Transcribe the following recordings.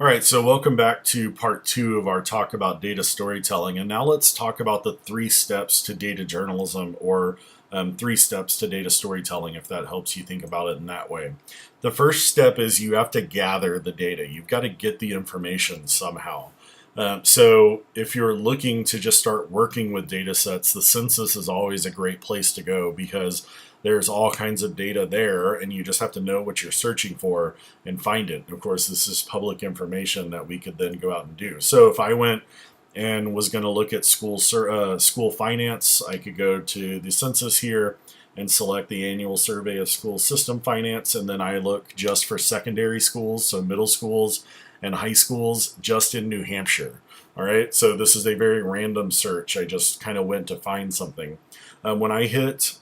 All right, so welcome back to part two of our talk about data storytelling. And now let's talk about the three steps to data journalism or three steps to data storytelling, if that helps you think about it in that way. The first step is you have to gather the data, you've got to get the information somehow. So if you're looking to just start working with data sets, the census is always a great place to go because there's all kinds of data there and you just have to know what you're searching for and find it. Of course, this is public information that we could then go out and do. So if I went and was going to look at school finance, I could go to the census here and select the annual survey of school system finance, and then I look just for secondary schools, so middle schools and high schools just in New Hampshire. All right, so this is a very random search. I just kind of went to find something. When I hit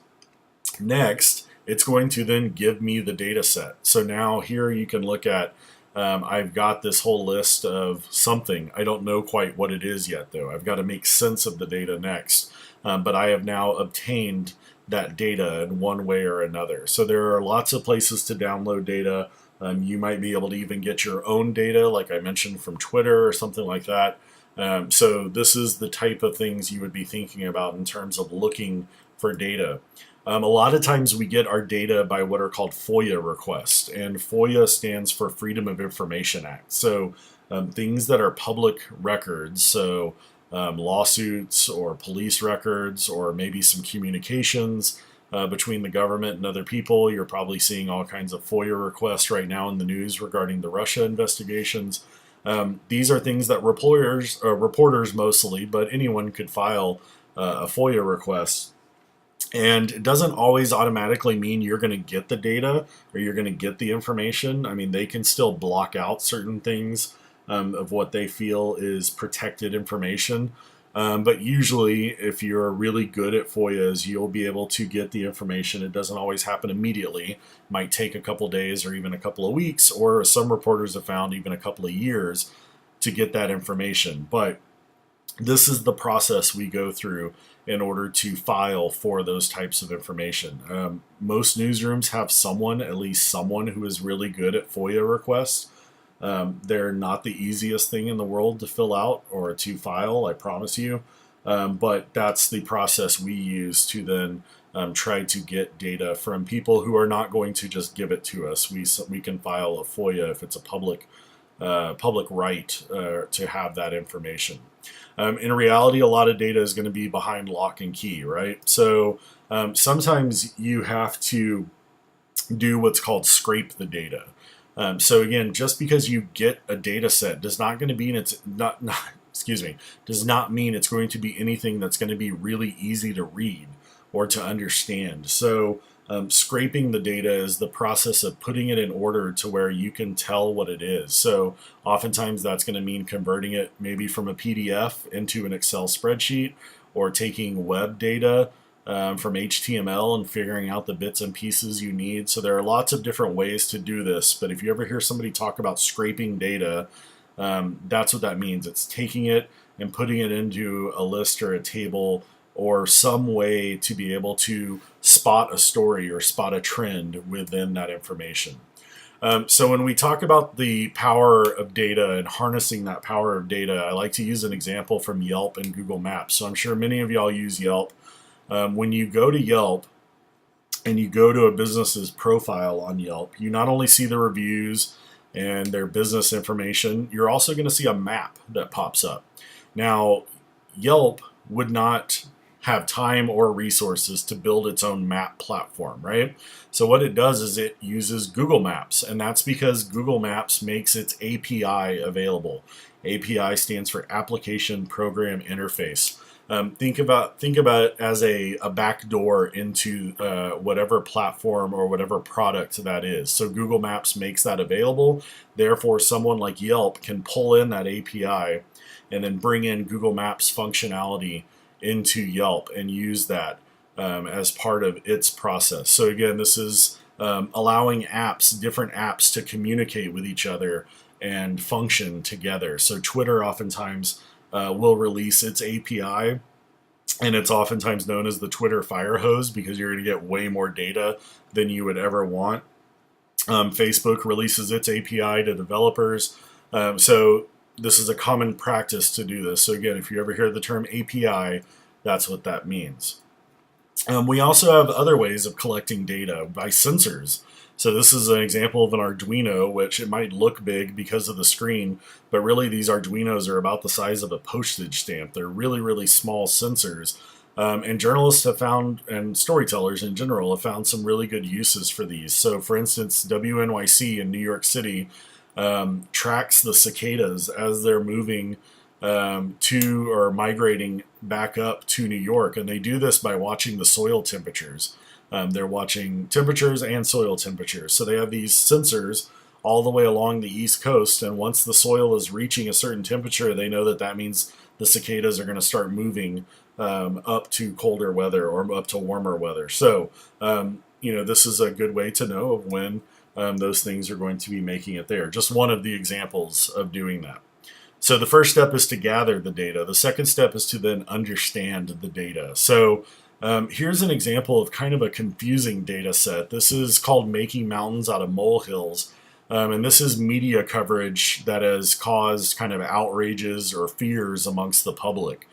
next, it's going to then give me the data set. So now here you can look at, I've got this whole list of something. I don't know quite what it is yet, though. I've got to make sense of the data next. But I have now obtained that data in one way or another. So there are lots of places to download data. You might be able to even get your own data, like I mentioned, from Twitter or something like that. So this is the type of things you would be thinking about in terms of looking for data. A lot of times we get our data by what are called FOIA requests, and FOIA stands for Freedom of Information Act. So things that are public records, so lawsuits or police records or maybe some communications between the government and other people. You're probably seeing all kinds of FOIA requests right now in the news regarding the Russia investigations. These are things that reporters mostly, but anyone could file a FOIA request. And it doesn't always automatically mean you're going to get the data or you're going to get the information. I mean, they can still block out certain things of what they feel is protected information. But usually, if you're really good at FOIAs, you'll be able to get the information. It doesn't always happen immediately. It might take a couple days or even a couple of weeks, or some reporters have found even a couple of years to get that information. But this is the process we go through in order to file for those types of information. Most newsrooms have someone, at least someone, who is really good at FOIA requests. They're not the easiest thing in the world to fill out or to file, I promise you. But that's the process we use to then try to get data from people who are not going to just give it to us. We can file a FOIA if it's a public right to have that information. In reality, a lot of data is going to be behind lock and key, right? So sometimes you have to do what's called scrape the data. So again, just because you get a data set does not going to mean it's not excuse me, does not mean it's going to be anything that's going to be really easy to read or to understand. So scraping the data is the process of putting it in order to where you can tell what it is. So oftentimes that's going to mean converting it maybe from a PDF into an Excel spreadsheet, or taking web data from HTML and figuring out the bits and pieces you need. So there are lots of different ways to do this, but if you ever hear somebody talk about scraping data, that's what that means. It's taking it and putting it into a list or a table or some way to be able to spot a story or spot a trend within that information. So when we talk about the power of data and harnessing that power of data, I like to use an example from Yelp and Google Maps. So I'm sure many of y'all use Yelp. When you go to Yelp and you go to a business's profile on Yelp, you not only see the reviews and their business information, you're also going to see a map that pops up. Now, Yelp would not have time or resources to build its own map platform, right? So what it does is it uses Google Maps, and that's because Google Maps makes its API available. API stands for Application Program Interface. Think about it as a backdoor into whatever platform or whatever product that is. So Google Maps makes that available. Therefore, someone like Yelp can pull in that API and then bring in Google Maps functionality into Yelp and use that as part of its process. So again, this is allowing different apps to communicate with each other and function together. So Twitter oftentimes will release its API, and it's oftentimes known as the Twitter fire hose because you're going to get way more data than you would ever want. Facebook releases its API to developers. So this is a common practice to do this. So again, if you ever hear the term API, that's what that means. We also have other ways of collecting data by sensors. So this is an example of an Arduino, which it might look big because of the screen, but really these Arduinos are about the size of a postage stamp. They're really, really small sensors. And journalists have found, and storytellers in general, have found some really good uses for these. So for instance, WNYC in New York City tracks the cicadas as they're moving to or migrating back up to New York. And they do this by watching the soil temperatures. They're watching temperatures and soil temperatures. So they have these sensors all the way along the East Coast. And once the soil is reaching a certain temperature, they know that that means the cicadas are going to start moving up to colder weather or up to warmer weather. So, this is a good way to know of when those things are going to be making it there. Just one of the examples of doing that. So the first step is to gather the data. The second step is to then understand the data. So here's an example of kind of a confusing data set. This is called Making Mountains Out of Molehills. And this is media coverage that has caused kind of outrages or fears amongst the public.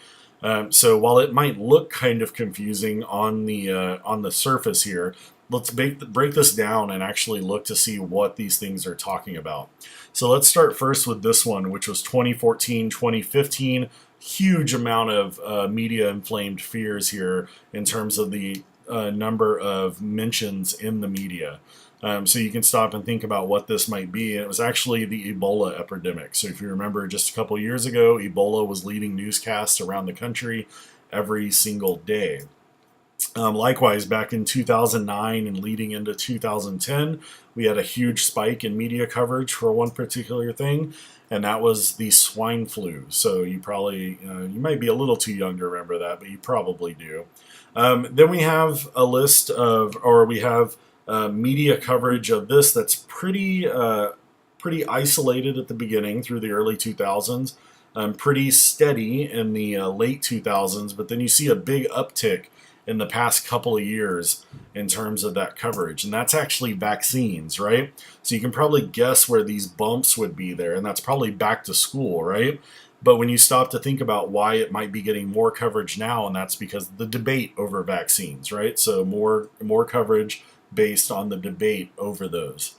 So while it might look kind of confusing on the surface here, let's break this down and actually look to see what these things are talking about. So let's start first with this one, which was 2014, 2015. Huge amount of media inflamed fears here in terms of the number of mentions in the media. So you can stop and think about what this might be. It was actually the Ebola epidemic. So if you remember just a couple years ago, Ebola was leading newscasts around the country every single day. Likewise, back in 2009 and leading into 2010, we had a huge spike in media coverage for one particular thing, and that was the swine flu. So you probably, you might be a little too young to remember that, but you probably do. Then we have a list of, or we have media coverage of this that's pretty isolated at the beginning through the early 2000s, pretty steady in the late 2000s, but then you see a big uptick in the past couple of years in terms of that coverage. And that's actually vaccines, right? So you can probably guess where these bumps would be there, and that's probably back to school, right? But when you stop to think about why it might be getting more coverage now, and that's because of the debate over vaccines, right? So more coverage based on the debate over those.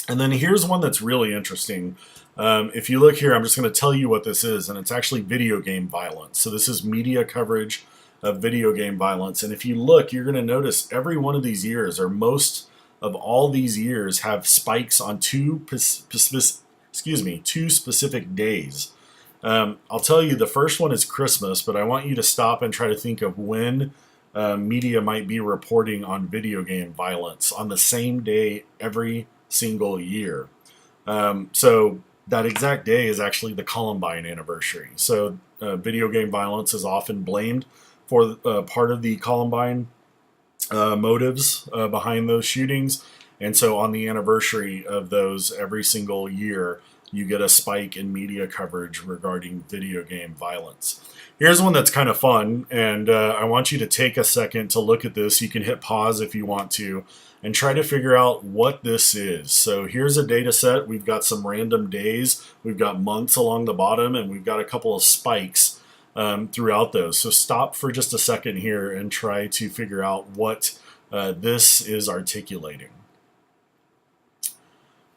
And then here's one that's really interesting. If you look here, I'm just going to tell you what this is, and it's actually video game violence. So this is media coverage of video game violence. And if you look, you're going to notice every one of these years, or most of all these years, have spikes on two specific days. I'll tell you, the first one is Christmas, but I want you to stop and try to think of when media might be reporting on video game violence on the same day every single year. So that exact day is actually the Columbine anniversary. So video game violence is often blamed for part of the Columbine motives behind those shootings. And so on the anniversary of those every single year, you get a spike in media coverage regarding video game violence. Here's one that's kind of fun, and I want you to take a second to look at this. You can hit pause if you want to, and try to figure out what this is. So here's a data set. We've got some random days, we've got months along the bottom, and we've got a couple of spikes throughout those. So stop for just a second here and try to figure out what this is articulating.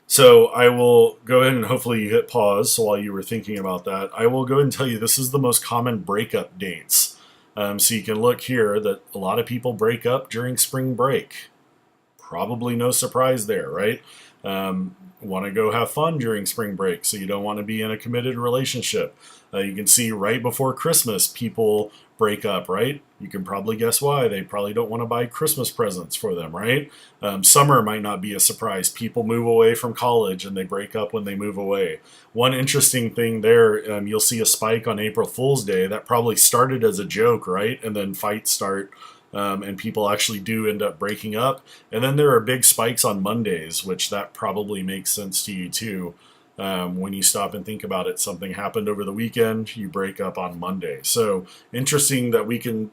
So I will go ahead and hopefully you hit pause. So while you were thinking about that, I will go ahead and tell you this is the most common breakup dates. So you can look here that a lot of people break up during spring break. Probably no surprise there, right? Want to go have fun during spring break, so you don't want to be in a committed relationship. You can see right before Christmas, people break up, right? You can probably guess why. They probably don't want to buy Christmas presents for them, right? Summer might not be a surprise. People move away from college and they break up when they move away. One interesting thing there, you'll see a spike on April Fool's Day that probably started as a joke, right? And then fights start. And people actually do end up breaking up. And then there are big spikes on Mondays, which that probably makes sense to you too. When you stop and think about it, something happened over the weekend, you break up on Monday. So interesting that we can,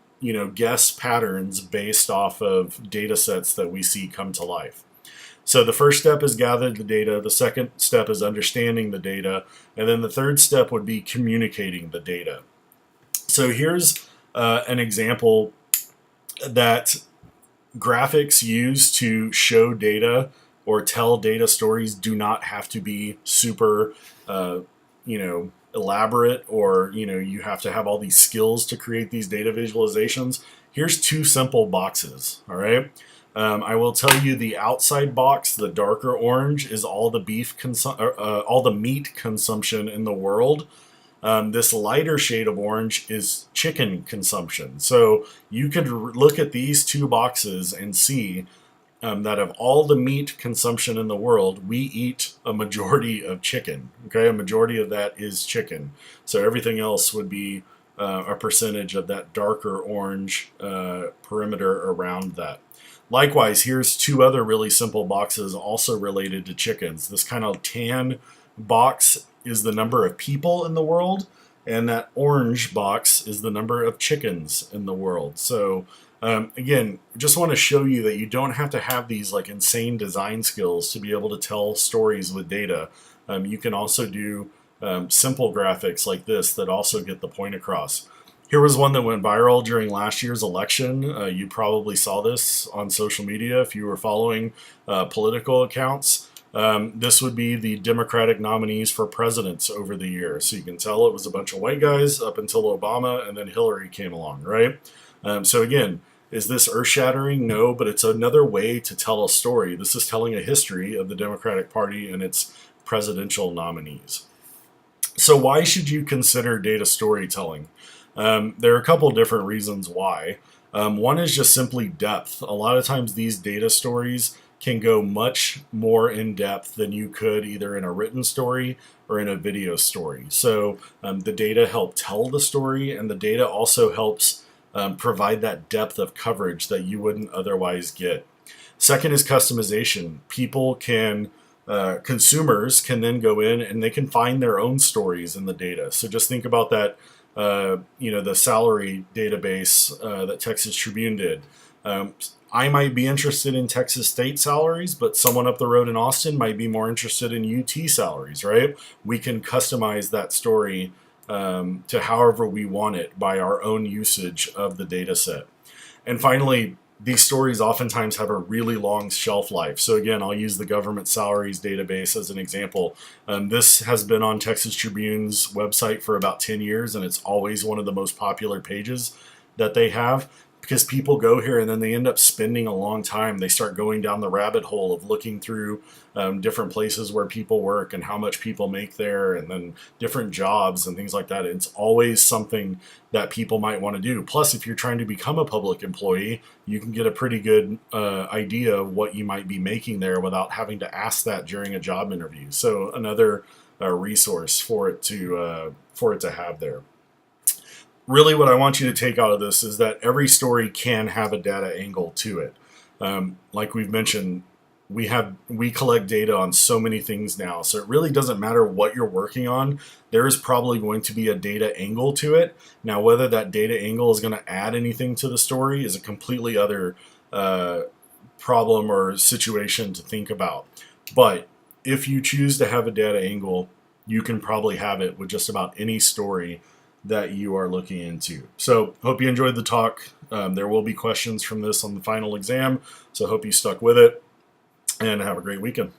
guess patterns based off of data sets that we see come to life. So the first step is gather the data. The second step is understanding the data. And then the third step would be communicating the data. So here's an example that graphics used to show data or tell data stories do not have to be super, elaborate, or, you have to have all these skills to create these data visualizations. Here's two simple boxes, all right? I will tell you the outside box, the darker orange, is all the all the meat consumption in the world. This lighter shade of orange is chicken consumption. So you could look at these two boxes and see that of all the meat consumption in the world, we eat a majority of chicken. Okay, a majority of that is chicken. So everything else would be a percentage of that darker orange perimeter around that. Likewise, here's two other really simple boxes also related to chickens. This kind of tan box is the number of people in the world, and that orange box is the number of chickens in the world. So again, just want to show you that you don't have to have these like insane design skills to be able to tell stories with data. You can also do simple graphics like this that also get the point across. Here was one that went viral during last year's election. You probably saw this on social media if you were following political accounts. This would be the Democratic nominees for presidents over the years. So you can tell it was a bunch of white guys up until Obama, and then Hillary came along, right? So again, is this earth-shattering? No, but it's another way to tell a story. This is telling a history of the Democratic Party and its presidential nominees. So why should you consider data storytelling? There are a couple different reasons why. One is just simply depth. A lot of times these data stories can go much more in depth than you could either in a written story or in a video story. So the data help tell the story, and the data also helps provide that depth of coverage that you wouldn't otherwise get. Second is customization. Consumers can then go in and they can find their own stories in the data. So just think about that, the salary database that Texas Tribune did. I might be interested in Texas state salaries, but someone up the road in Austin might be more interested in UT salaries, right? We can customize that story to however we want it by our own usage of the data set. And finally, these stories oftentimes have a really long shelf life. So again, I'll use the government salaries database as an example. This has been on Texas Tribune's website for about 10 years, and it's always one of the most popular pages that they have, because people go here and then they end up spending a long time. They start going down the rabbit hole of looking through different places where people work and how much people make there, and then different jobs and things like that. It's always something that people might want to do. Plus, if you're trying to become a public employee, you can get a pretty good idea of what you might be making there without having to ask that during a job interview. So another resource for it to have there. Really, what I want you to take out of this is that every story can have a data angle to it. Like we've mentioned, we collect data on so many things now, so it really doesn't matter what you're working on. There is probably going to be a data angle to it. Now, whether that data angle is going to add anything to the story is a completely other problem or situation to think about. But if you choose to have a data angle, you can probably have it with just about any story that you are looking into. So hope you enjoyed the talk. There will be questions from this on the final exam, so hope you stuck with it, and have a great weekend.